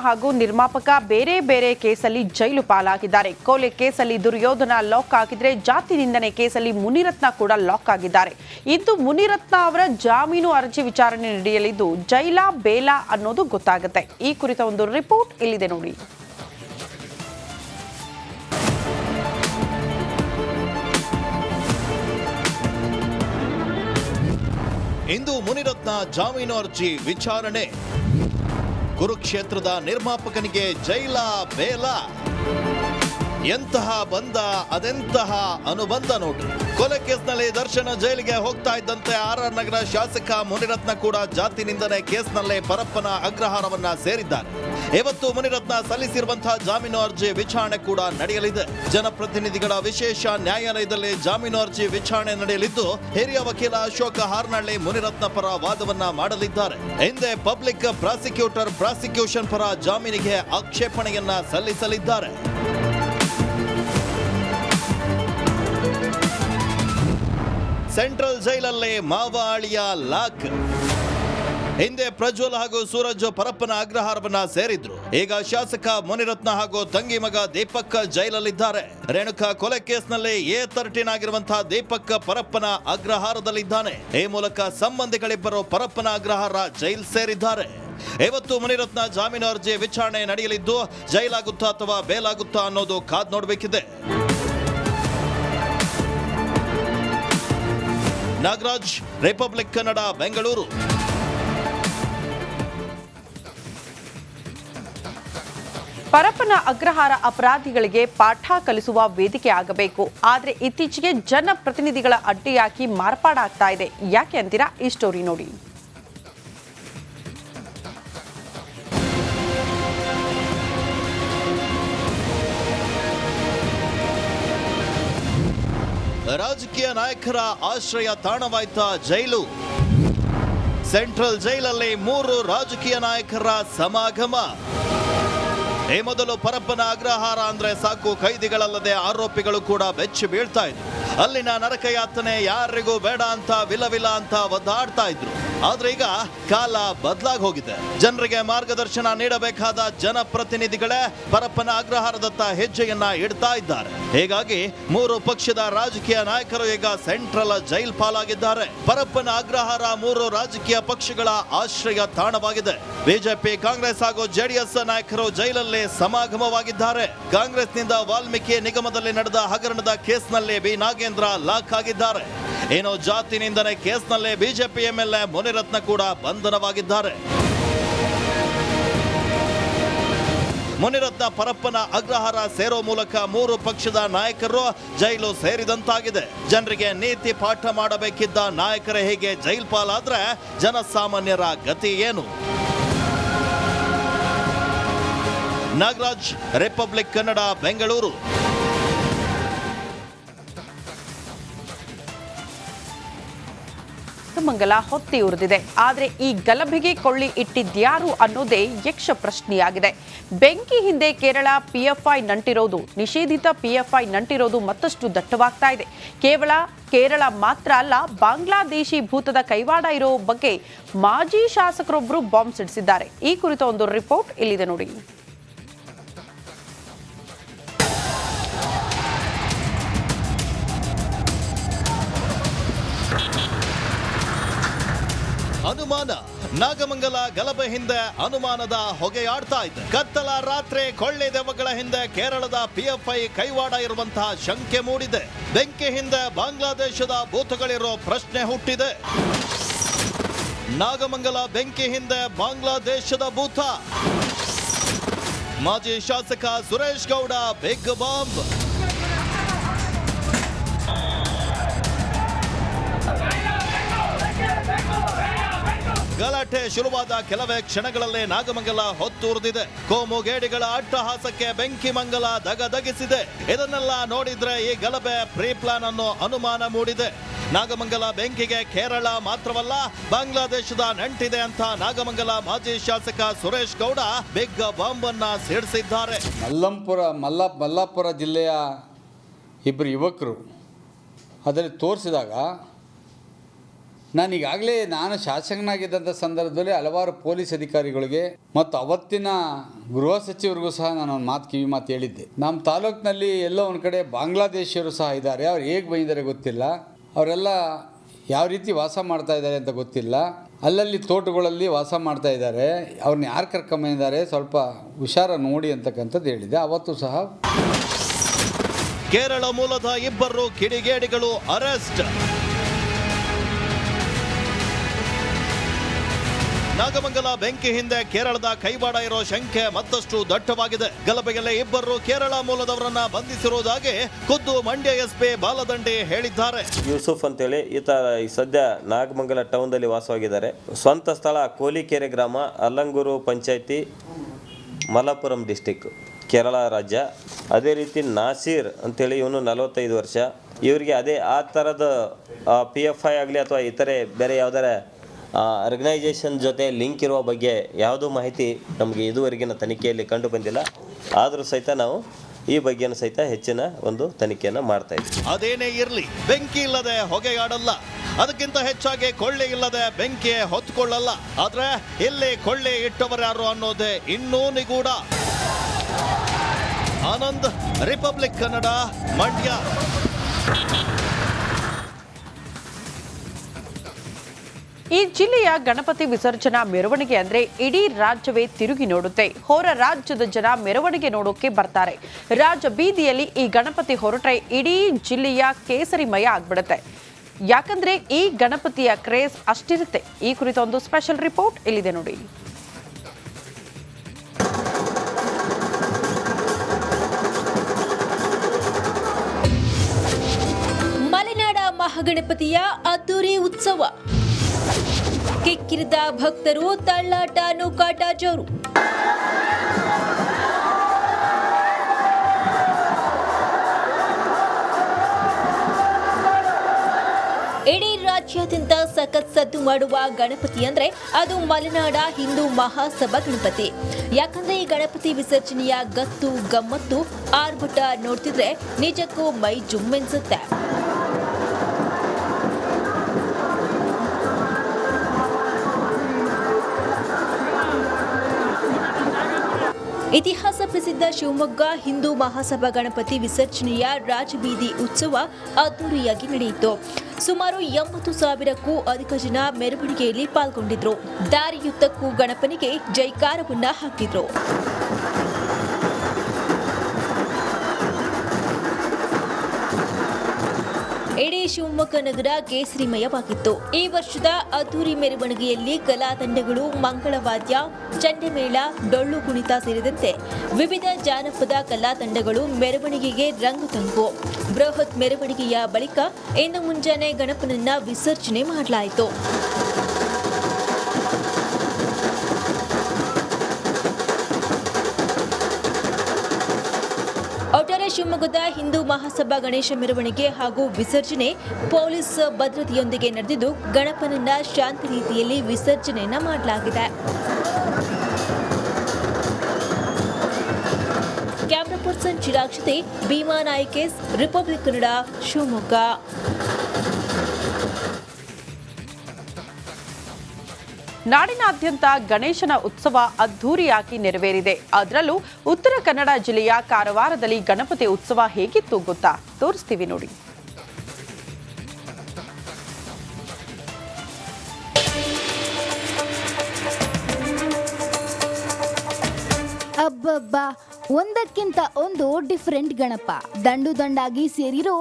ಹಾಗೂ ನಿರ್ಮಾಪಕ ಬೇರೆ ಬೇರೆ ಕೇಸಲ್ಲಿ ಜೈಲು ಪಾಲಾಗಿದ್ದಾರೆ. ಕೊಲೆ ಕೇಸಲ್ಲಿ ದುರ್ಯೋಧನ ಲಾಕ್ ಆಗಿದ್ರೆ ಜಾತಿ ನಿಂದನೆ ಕೇಸಲ್ಲಿ ಮುನಿರತ್ನ ಕೂಡ ಲಾಕ್ ಆಗಿದ್ದಾರೆ. ಇಂದು ಮುನಿರತ್ನ ಅವರ ಜಾಮೀನು ಅರ್ಜಿ ವಿಚಾರಣೆ ನಡೆಯಲಿದ್ದು ಜೈಲಾ ಬೇಲಾ ಅನ್ನೋದು ಗೊತ್ತಾಗುತ್ತೆ. ಈ ಕುರಿತ ಒಂದು ರಿಪೋರ್ಟ್ ಇಲ್ಲಿದೆ ನೋಡಿ. ಇಂದು ಮುನಿರತ್ನ ಜಾಮೀನು ಅರ್ಜಿ ವಿಚಾರಣೆ. ಕುರುಕ್ಷೇತ್ರದ ನಿರ್ಮಾಪಕನಿಗೆ ಜೈಲಾ ಬೇಲಾ. ಎಂತಹ ಬಂದ ಅದೆಂತಹ ಅನುಬಂಧ ನೋಡ್ರಿ. ಕೊಲೆ ಕೇಸ್ನಲ್ಲಿ ದರ್ಶನ ಜೈಲಿಗೆ ಹೋಗ್ತಾ ಇದ್ದಂತೆ ಆರ್ಆರ್ ನಗರ ಶಾಸಕ ಮುನಿರತ್ನ ಕೂಡ ಜಾತಿ ನಿಂದನೆ ಕೇಸ್ನಲ್ಲೇ ಪರಪ್ಪನ ಅಗ್ರಹಾರವನ್ನ ಸೇರಿದ್ದಾರೆ. ಇವತ್ತು ಮುನಿರತ್ನ ಸಲ್ಲಿಸಿರುವಂತಹ ಜಾಮೀನು ಅರ್ಜಿ ವಿಚಾರಣೆ ಕೂಡ ನಡೆಯಲಿದೆ. ಜನಪ್ರತಿನಿಧಿಗಳ ವಿಶೇಷ ನ್ಯಾಯಾಲಯದಲ್ಲಿ ಜಾಮೀನು ಅರ್ಜಿ ವಿಚಾರಣೆ ನಡೆಯಲಿದ್ದು ಹಿರಿಯ ವಕೀಲ ಅಶೋಕ ಹಾರ್ನಳ್ಳಿ ಮುನಿರತ್ನ ಪರ ವಾದವನ್ನ ಮಾಡಲಿದ್ದಾರೆ. ಹಿಂದೆ ಪಬ್ಲಿಕ್ ಪ್ರಾಸಿಕ್ಯೂಟರ್ ಪ್ರಾಸಿಕ್ಯೂಷನ್ ಪರ ಜಾಮೀನಿಗೆ ಆಕ್ಷೇಪಣೆಯನ್ನ ಸಲ್ಲಿಸಲಿದ್ದಾರೆ. ಸೆಂಟ್ರಲ್ ಜೈಲಲ್ಲೇ ಮಾವ ಅಳಿಯ ಲಾಕ್. ಹಿಂದೆ ಪ್ರಜ್ವಲ್ ಹಾಗೂ ಸೂರಜ್ ಪರಪ್ಪನ ಅಗ್ರಹಾರವನ್ನ ಸೇರಿದ್ರು. ಈಗ ಶಾಸಕ ಮುನಿರತ್ನ ಹಾಗೂ ತಂಗಿ ಮಗ ದೀಪಕ್ ಜೈಲಲ್ಲಿದ್ದಾರೆ. ರೇಣುಕಾ ಕೊಲೆ ಕೇಸ್ನಲ್ಲಿ A13 ಆಗಿರುವಂತಹ ದೀಪಕ್ ಪರಪ್ಪನ ಅಗ್ರಹಾರದಲ್ಲಿದ್ದಾನೆ. ಈ ಮೂಲಕ ಸಂಬಂಧಿಗಳಿಬ್ಬರು ಪರಪ್ಪನ ಅಗ್ರಹಾರ ಜೈಲ್ ಸೇರಿದ್ದಾರೆ. ಇವತ್ತು ಮುನಿರತ್ನ ಜಾಮೀನು ಅರ್ಜಿ ವಿಚಾರಣೆ ನಡೆಯಲಿದ್ದು ಜೈಲಾಗುತ್ತಾ ಅಥವಾ ಬೇಲಾಗುತ್ತಾ ಅನ್ನೋದು ಕಾದ್ ನೋಡಬೇಕಿದೆ. ನಾಗರಾಜ್, ರಿಪಬ್ಲಿಕ್ ಕನ್ನಡ, ಬೆಂಗಳೂರು. ಪರಪ್ಪನ ಅಗ್ರಹಾರ ಅಪರಾಧಿಗಳಿಗೆ ಪಾಠ ಕಲಿಸುವ ವೇದಿಕೆ ಆಗಬೇಕು. ಆದರೆ ಇತ್ತೀಚೆಗೆ ಜನಪ್ರತಿನಿಧಿಗಳ ಅಡ್ಡಿಯಾಗಿ ಮಾರ್ಪಾಡಾಗ್ತಾ ಇದೆ. ಯಾಕೆ ಅಂತೀರಾ? ಈ ಸ್ಟೋರಿ ನೋಡಿ. ರಾಜಕೀಯ ನಾಯಕರ ಆಶ್ರಯ ತಾಣವಾಯ್ತ ಜೈಲು. ಸೆಂಟ್ರಲ್ ಜೈಲಲ್ಲಿ 3 ರಾಜಕೀಯ ನಾಯಕರ ಸಮಾಗಮ. ಈ ಮೊದಲು ಪರಪ್ಪನ ಅಗ್ರಹಾರ ಅಂದ್ರೆ ಸಾಕು, ಕೈದಿಗಳಲ್ಲದೆ ಆರೋಪಿಗಳು ಕೂಡ ಬೆಚ್ಚಿ ಬೀಳ್ತಾ ಇದ್ರು. ಅಲ್ಲಿನ ನರಕಯಾತನೆ ಯಾರಿಗೂ ಬೇಡ ಅಂತ ವಿಲವಿಲ ಅಂತ ಒದ್ದಾಡ್ತಾ ಇದ್ರು. ಆದ್ರೆ ಈಗ ಕಾಲ ಬದಲಾಗಿ ಹೋಗಿದೆ. ಜನರಿಗೆ ಮಾರ್ಗದರ್ಶನ ನೀಡಬೇಕಾದ ಜನಪ್ರತಿನಿಧಿಗಳೇ ಪರಪ್ಪನ ಅಗ್ರಹಾರದತ್ತ ಹೆಜ್ಜೆಯನ್ನ ಇಡ್ತಾ ಇದ್ದಾರೆ. ಹೀಗಾಗಿ 3 ಪಕ್ಷದ ರಾಜಕೀಯ ನಾಯಕರು ಈಗ ಸೆಂಟ್ರಲ್ ಜೈಲ್ ಪಾಲಾಗಿದ್ದಾರೆ. ಪರಪ್ಪನ ಅಗ್ರಹಾರ 3 ರಾಜಕೀಯ ಪಕ್ಷಗಳ ಆಶ್ರಯ ತಾಣವಾಗಿದೆ. ಬಿಜೆಪಿ, ಕಾಂಗ್ರೆಸ್ ಹಾಗೂ ಜೆಡಿಎಸ್ ನಾಯಕರು ಜೈಲಲ್ಲಿ ಸಮಾಗಮವಾಗಿದ್ದಾರೆ. ಕಾಂಗ್ರೆಸ್ನಿಂದ ವಾಲ್ಮೀಕಿ ನಿಗಮದಲ್ಲಿ ನಡೆದ ಹಗರಣದ ಕೇಸ್ನಲ್ಲಿ ಬಿ ನಾಗೇಂದ್ರ ಲಾಕ್ ಆಗಿದ್ದಾರೆ. ಏನೋ ಜಾತಿ ನಿಂದನೆ ಕೇಸ್ನಲ್ಲೇ ಬಿಜೆಪಿ ಎಂಎಲ್ಎ ಮುನಿರತ್ನ ಕೂಡ ಬಂಧನವಾಗಿದ್ದಾರೆ. ಮುನಿರತ್ನ ಪರಪ್ಪನ ಅಗ್ರಹಾರ ಸೇರೋ ಮೂಲಕ 3 ಪಕ್ಷದ ನಾಯಕರು ಜೈಲು ಸೇರಿದಂತಾಗಿದೆ. ಜನರಿಗೆ ನೀತಿ ಪಾಠ ಮಾಡಬೇಕಿದ್ದ ನಾಯಕರೇ ಹೀಗೆ ಜೈಲ್ ಪಾಲಾದ್ರೆ ಜನಸಾಮಾನ್ಯರ ಗತಿ ಏನು? ನಾಗರಾಜ್, ರಿಪಬ್ಲಿಕ್ ಕನ್ನಡ, ಬೆಂಗಳೂರು. ಮಂಗಲ ಹೊತ್ತಿ ಉರಿದಿದೆ. ಆದರೆ ಈ ಗಲಭೆಗೆ ಕೊಳ್ಳಿ ಇಟ್ಟಿದ್ಯಾರು ಅನ್ನೋದೇ ಯಕ್ಷ ಪ್ರಶ್ನೆಯಾಗಿದೆ. ಬೆಂಕಿ ಹಿಂದೆ ಕೇರಳ PFI ನಂಟಿರೋದು, ನಿಷೇಧಿತ PFI ನಂಟಿರೋದು ಮತ್ತಷ್ಟು ದಟ್ಟವಾಗ್ತಾ ಇದೆ. ಕೇವಲ ಕೇರಳ ಮಾತ್ರ ಅಲ್ಲ, ಬಾಂಗ್ಲಾದೇಶಿ ಭೂತದ ಕೈವಾಡ ಇರೋ ಬಗ್ಗೆ ಮಾಜಿ ಶಾಸಕರೊಬ್ಬರು ಬಾಂಬ್ ಸಿಡಿಸಿದ್ದಾರೆ. ಈ ಕುರಿತ ಒಂದು ರಿಪೋರ್ಟ್ ಇಲ್ಲಿದೆ ನೋಡಿ. ಅನುಮಾನ. ನಾಗಮಂಗಲ ಗಲಭೆ ಹಿಂದೆ ಅನುಮಾನದ ಹೊಗೆಯಾಡ್ತಾ ಇದೆ. ಕತ್ತಲ ರಾತ್ರಿ ಕೊಳ್ಳಿ ದೆವ್ವಗಳ ಹಿಂದೆ ಕೇರಳದ PFI ಕೈವಾಡ ಇರುವಂತಹ ಶಂಕೆ ಮೂಡಿದೆ. ಬೆಂಕಿ ಹಿಂದೆ ಬಾಂಗ್ಲಾದೇಶದ ಭೂತಗಳಿರೋ ಪ್ರಶ್ನೆ ಹುಟ್ಟಿದೆ. ನಾಗಮಂಗಲ ಬೆಂಕಿ ಹಿಂದೆ ಬಾಂಗ್ಲಾದೇಶದ ಭೂತ. ಮಾಜಿ ಶಾಸಕ ಸುರೇಶ್ ಗೌಡ ಬಿಗ್ ಬಾಂಬ್. ಗಲಾಟೆ ಶುರುವಾದ ಕೆಲವೇ ಕ್ಷಣಗಳಲ್ಲೇ ನಾಗಮಂಗಲ ಹೊತ್ತುರಿದಿದೆ. ಕೋಮುಗೇಡಿಗಳ ಅಟ್ಟಹಾಸಕ್ಕೆ ಬೆಂಕಿ ಮಂಗಲ ದಗದಗಿಸಿದೆ. ಇದನ್ನೆಲ್ಲ ನೋಡಿದ್ರೆ ಈ ಗಲಭೆ ಪ್ರೀ ಪ್ಲಾನ್ ಅನ್ನೋ ಅನುಮಾನ ಮೂಡಿದೆ. ನಾಗಮಂಗಲ ಬೆಂಕಿಗೆ ಕೇರಳ ಮಾತ್ರವಲ್ಲ, ಬಾಂಗ್ಲಾದೇಶದ ನಂಟಿದೆ ಅಂತ ನಾಗಮಂಗಲ ಮಾಜಿ ಶಾಸಕ ಸುರೇಶ್ ಗೌಡ ಬಿಗ್ ಬಾಂಬ್ ಅನ್ನ ಸಿಡಿಸಿದ್ದಾರೆ. ಮಲ್ಲಾಪುರ ಜಿಲ್ಲೆಯ ಇಬ್ಬರು ಯುವಕರು ಅದರಲ್ಲಿ ತೋರಿಸಿದಾಗ ನಾನು ಶಾಸಕನಾಗಿದ್ದಂಥ ಸಂದರ್ಭದಲ್ಲಿ ಹಲವಾರು ಪೊಲೀಸ್ ಅಧಿಕಾರಿಗಳಿಗೆ ಮತ್ತು ಅವತ್ತಿನ ಗೃಹ ಸಚಿವರಿಗೂ ಸಹ ನಾನು ಒಂದು ಕಿವಿ ಮಾತು ಹೇಳಿದ್ದೆ. ನಮ್ಮ ತಾಲೂಕಿನಲ್ಲಿ ಎಲ್ಲೋ ಒಂದು ಕಡೆ ಬಾಂಗ್ಲಾದೇಶಿಯರು ಸಹ ಇದ್ದಾರೆ. ಅವ್ರು ಹೇಗೆ ಬಂದಿದ್ದಾರೆ ಗೊತ್ತಿಲ್ಲ, ಅವರೆಲ್ಲ ಯಾವ ರೀತಿ ವಾಸ ಮಾಡ್ತಾ ಇದ್ದಾರೆ ಅಂತ ಗೊತ್ತಿಲ್ಲ. ಅಲ್ಲಲ್ಲಿ ತೋಟಗಳಲ್ಲಿ ವಾಸ ಮಾಡ್ತಾ ಇದ್ದಾರೆ. ಅವ್ರನ್ನ ಯಾರು ಕರ್ಕೊಂಬಂದಿದ್ದಾರೆ, ಸ್ವಲ್ಪ ಹುಷಾರ ನೋಡಿ ಅಂತಕ್ಕಂಥದ್ದು ಹೇಳಿದೆ. ಅವತ್ತು ಸಹ ಕೇರಳ ಮೂಲದ ಇಬ್ಬರು ಕಿಡಿಗೇಡಿಗಳು ಅರೆಸ್ಟ್. ನಾಗಮಂಗಲ ಬೆಂಕಿ ಹಿಂದೆ ಕೇರಳದ ಕೈವಾಡ ಇರೋ ಶಂಕೆ ಮತ್ತಷ್ಟು ದಟ್ಟವಾಗಿದೆ. ಗಲಭೆಯಲ್ಲಿ ಇಬ್ಬರು ಕೇರಳ ಮೂಲದವರನ್ನ ಬಂಧಿಸಿರುವುದಾಗಿ ಖುದ್ದು ಮಂಡ್ಯ ಎಸ್ಪಿ ಬಾಲದಂಡಿ ಹೇಳಿದ್ದಾರೆ. ಯೂಸುಫ್ ಅಂತೇಳಿ ಈತ ಸದ್ಯ ನಾಗಮಂಗಲ ಟೌನ್ದಲ್ಲಿ ವಾಸವಾಗಿದ್ದಾರೆ. ಸ್ವಂತ ಸ್ಥಳ ಕೋಲಿಕೆರೆ ಗ್ರಾಮ, ಅಲ್ಲಂಗೂರು ಪಂಚಾಯಿತಿ, ಮಲಪ್ಪುರಂ ಡಿಸ್ಟಿಕ್, ಕೇರಳ ರಾಜ್ಯ. ಅದೇ ರೀತಿ ನಾಸೀರ್ ಅಂತೇಳಿ ಇವನು 45 ವರ್ಷ. ಇವರಿಗೆ ಆ ಥರದ PFI ಆಗಲಿ ಅಥವಾ ಇತರೆ ಬೇರೆ ಯಾವುದಾರ ಆರ್ಗನೈಸೇಷನ್ ಜೊತೆ ಲಿಂಕ್ ಇರುವ ಬಗ್ಗೆ ಯಾವುದೂ ಮಾಹಿತಿ ನಮಗೆ ಇದುವರೆಗಿನ ತನಿಖೆಯಲ್ಲಿ ಕಂಡು ಬಂದಿಲ್ಲ. ಆದರೂ ಸಹಿತ ನಾವು ಈ ಬಗ್ಗೆನೂ ಸಹಿತ ಹೆಚ್ಚಿನ ಒಂದು ತನಿಖೆಯನ್ನು ಮಾಡ್ತಾ ಇದ್ದೀವಿ. ಅದೇನೇ ಇರಲಿ, ಬೆಂಕಿ ಇಲ್ಲದೆ ಹೊಗೆಯಾಡಲ್ಲ, ಅದಕ್ಕಿಂತ ಹೆಚ್ಚಾಗಿ ಕೊಳ್ಳೆ ಇಲ್ಲದೆ ಬೆಂಕಿ ಹೊತ್ಕೊಳ್ಳಲ್ಲ. ಆದ್ರೆ ಇಲ್ಲಿ ಕೊಳ್ಳೆ ಇಟ್ಟವರ್ಯಾರು ಅನ್ನೋದೇ ಇನ್ನೂ ನಿಗೂಢ. ಆನಂದ್, ರಿಪಬ್ಲಿಕ್ ಕನ್ನಡ, ಮಂಡ್ಯ. ಈ ಜಿಲ್ಲೆಯ ಗಣಪತಿ ವಿಸರ್ಜನಾ ಮೆರವಣಿಗೆ ಅಂದ್ರೆ ಇಡೀ ರಾಜ್ಯವೇ ತಿರುಗಿ ನೋಡುತ್ತೆ. ಹೊರ ರಾಜ್ಯದ ಜನ ಮೆರವಣಿಗೆ ನೋಡೋಕೆ ಬರ್ತಾರೆ. ರಾಜ ಬೀದಿಯಲ್ಲಿ ಈ ಗಣಪತಿ ಹೊರಟ್ರೆ ಇಡೀ ಜಿಲ್ಲೆಯ ಕೇಸರಿಮಯ ಆಗ್ಬಿಡುತ್ತೆ. ಯಾಕಂದ್ರೆ ಈ ಗಣಪತಿಯ ಕ್ರೇಜ್ ಅಷ್ಟಿರುತ್ತೆ. ಈ ಕುರಿತ ಒಂದು ಸ್ಪೆಷಲ್ ರಿಪೋರ್ಟ್ ಇಲ್ಲಿದೆ ನೋಡಿ. ಮಲೆನಾಡ ಮಹಾಗಣಪತಿಯ ಅದ್ದೂರಿ ಉತ್ಸವ. ಕಿಕ್ಕಿರಿದ ಭಕ್ತರು, ತಳ್ಳಾಟ, ನೂಕಾಟ ಜೋರು. ಇಡೀ ರಾಜ್ಯಾದ್ಯಂತ ಸಖತ್ ಸದ್ದು ಮಾಡುವ ಗಣಪತಿ ಅಂದ್ರೆ ಅದು ಮಲೆನಾಡ ಹಿಂದೂ ಮಹಾಸಭಾ ಗಣಪತಿ. ಯಾಕಂದ್ರೆ ಈ ಗಣಪತಿ ವಿಸರ್ಜನೆಯ ಗತ್ತು, ಗಮ್ಮತ್ತು, ಆರ್ಭಟ ನೋಡ್ತಿದ್ರೆ ನಿಜಕ್ಕೂ ಮೈ ಜುಮ್ಮೆನ್ಸುತ್ತೆ. ಇತಿಹಾಸ ಪ್ರಸಿದ್ಧ ಶಿವಮೊಗ್ಗ ಹಿಂದೂ ಮಹಾಸಭಾ ಗಣಪತಿ ವಿಸರ್ಜನೆಯ ರಾಜಬೀದಿ ಉತ್ಸವ ಅದ್ದೂರಿಯಾಗಿ ನಡೆಯಿತು. ಸುಮಾರು 80,000ಕ್ಕೂ ಅಧಿಕ ಜನ ಮೆರವಣಿಗೆಯಲ್ಲಿ ಪಾಲ್ಗೊಂಡಿದ್ರು. ದಾರಿಯುದ್ದಕ್ಕೂ ಗಣಪನಿಗೆ ಜೈಕಾರವನ್ನ ಹಾಕಿದ್ರು. ಇಡೀ ಶಿವಮೊಗ್ಗ ನಗರ ಕೇಸರಿಮಯವಾಗಿತ್ತು. ಈ ವರ್ಷದ ಅದ್ದೂರಿ ಮೆರವಣಿಗೆಯಲ್ಲಿ ಕಲಾ ತಂಡಗಳು, ಮಂಗಳವಾದ್ಯ, ಚಂಡೆಮೇಳ, ಡೊಳ್ಳು ಕುಣಿತ ಸೇರಿದಂತೆ ವಿವಿಧ ಜಾನಪದ ಕಲಾ ತಂಡಗಳು ಮೆರವಣಿಗೆಗೆ ರಂಗು ತಂದವು. ಬೃಹತ್ ಮೆರವಣಿಗೆಯ ಬಳಿಕ ಇಂದು ಮುಂಜಾನೆ ಗಣಪನನ್ನ ವಿಸರ್ಜನೆ ಮಾಡಲಾಯಿತು. ಒಟ್ಟಾರೆ ಶಿವಮೊಗ್ಗದ ಹಿಂದೂ ಮಹಾಸಭಾ ಗಣೇಶ ಮೆರವಣಿಗೆ ಹಾಗೂ ವಿಸರ್ಜನೆ ಪೊಲೀಸ್ ಭದ್ರತೆಯೊಂದಿಗೆ ನಡೆದಿದ್ದು ಗಣಪನನ್ನ ಶಾಂತಿ ರೀತಿಯಲ್ಲಿ ವಿಸರ್ಜನೆಯನ್ನ ಮಾಡಲಾಗಿದೆ. ಕ್ಯಾಮರಾ ಪರ್ಸನ್ ಚಿರಾಗ್ ಜೊತೆ ಭೀಮಾ ನಾಯ್ಕೇಸ್, ರಿಪಬ್ಲಿಕ್ ಕನ್ನಡ, ಶಿವಮೊಗ್ಗ. ನಾಡಿನಾದ್ಯಂತ ಗಣೇಶನ ಉತ್ಸವ ಅದ್ಧೂರಿಯಾಗಿ ನೆರವೇರಿದೆ. ಅದರಲ್ಲೂ ಉತ್ತರ ಕನ್ನಡ ಜಿಲ್ಲೆಯ ಕಾರವಾರದಲ್ಲಿ ಗಣಪತಿ ಉತ್ಸವ ಹೇಗಿತ್ತು ಗೊತ್ತಾ? ತೋರಿಸ್ತೀವಿ ನೋಡಿ. ಅಬ್ಬಬ್ಬಾ, ಒಂದಕ್ಕಿಂತ ಒಂದು ಡಿಫರೆಂಟ್ ಗಣಪ, ದಂಡು ದಂಡಾಗಿ ಸೇರಿರೋ